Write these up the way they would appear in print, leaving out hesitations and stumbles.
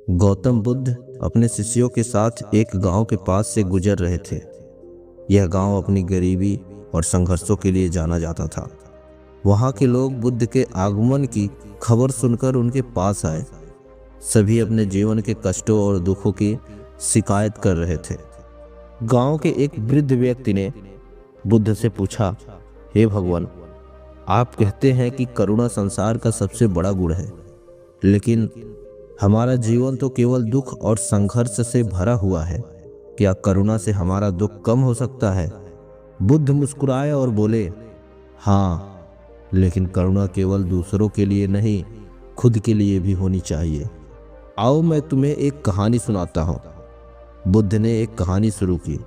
गौतम बुद्ध अपने शिष्यों के साथ एक गांव के पास से गुजर रहे थे। यह गांव अपनी गरीबी और संघर्षों के लिए जाना जाता था। वहां के लोग बुद्ध के आगमन की खबर सुनकर उनके पास आए। सभी अपने जीवन के कष्टों और दुखों की शिकायत कर रहे थे। गांव के एक वृद्ध व्यक्ति ने बुद्ध से पूछा, हे भगवान, आप कहते हैं कि करुणा संसार का सबसे बड़ा गुण है, लेकिन हमारा जीवन तो केवल दुख और संघर्ष से भरा हुआ है। क्या करुणा से हमारा दुख कम हो सकता है? बुद्ध मुस्कुराए और बोले, हाँ, लेकिन करुणा केवल दूसरों के लिए नहीं, खुद के लिए भी होनी चाहिए। आओ मैं तुम्हें एक कहानी सुनाता हूँ। बुद्ध ने एक कहानी शुरू की।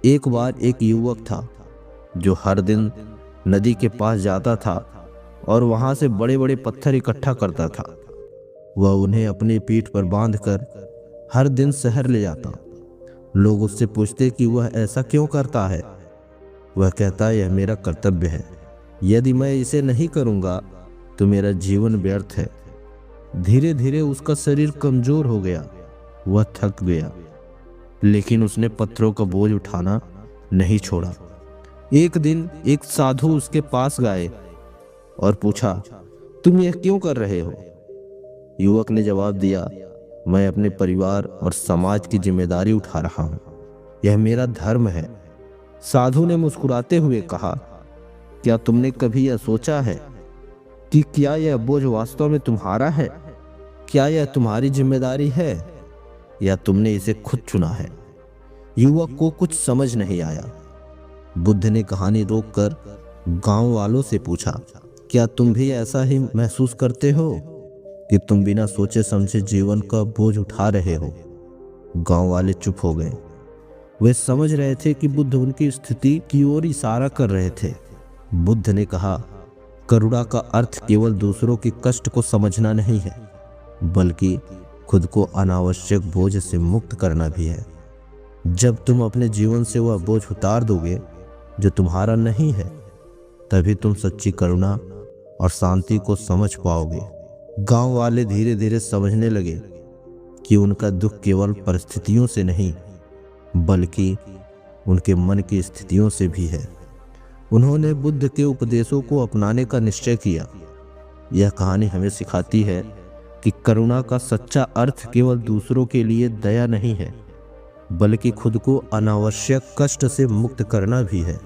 एक बार एक युवक था जो हर दिन नदी के पास जाता था और वहां से बड़े बड़े पत्थर इकट्ठा करता था। वह उन्हें अपनी पीठ पर बांधकर हर दिन शहर ले जाता। लोग उससे पूछते कि वह ऐसा क्यों करता है। वह कहता, यह मेरा कर्तव्य है। यदि मैं इसे नहीं करूंगा तो मेरा जीवन व्यर्थ है। धीरे धीरे उसका शरीर कमजोर हो गया। वह थक गया, लेकिन उसने पत्थरों का बोझ उठाना नहीं छोड़ा। एक दिन एक साधु उसके पास गए और पूछा, तुम यह क्यों कर रहे हो? युवक ने जवाब दिया, मैं अपने परिवार और समाज की जिम्मेदारी उठा रहा हूं। यह मेरा धर्म है। साधु ने मुस्कुराते हुए कहा, क्या तुमने कभी यह सोचा है कि क्या यह बोझ वास्तव में तुम्हारा है? क्या यह तुम्हारी जिम्मेदारी है या तुमने इसे खुद चुना है? युवक को कुछ समझ नहीं आया। बुद्ध ने कहानी रोककर गांव वालों से पूछा, क्या तुम भी ऐसा ही महसूस करते हो कि तुम बिना सोचे समझे जीवन का बोझ उठा रहे हो? गांव वाले चुप हो गए। वे समझ रहे थे कि बुद्ध उनकी स्थिति की ओर इशारा कर रहे थे। बुद्ध ने कहा, करुणा का अर्थ केवल दूसरों के कष्ट को समझना नहीं है, बल्कि खुद को अनावश्यक बोझ से मुक्त करना भी है। जब तुम अपने जीवन से वह बोझ उतार दोगे जो तुम्हारा नहीं है, तभी तुम सच्ची करुणा और शांति को समझ पाओगे। गांव वाले धीरे धीरे समझने लगे कि उनका दुख केवल परिस्थितियों से नहीं, बल्कि उनके मन की स्थितियों से भी है। उन्होंने बुद्ध के उपदेशों को अपनाने का निश्चय किया। यह कहानी हमें सिखाती है कि करुणा का सच्चा अर्थ केवल दूसरों के लिए दया नहीं है, बल्कि खुद को अनावश्यक कष्ट से मुक्त करना भी है।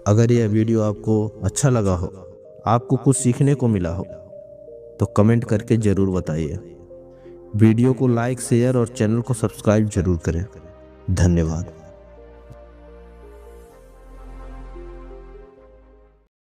अगर यह वीडियो आपको अच्छा लगा हो, आपको कुछ सीखने को मिला हो, तो कमेंट करके जरूर बताइए। वीडियो को लाइक, शेयर और चैनल को सब्सक्राइब जरूर करें। धन्यवाद।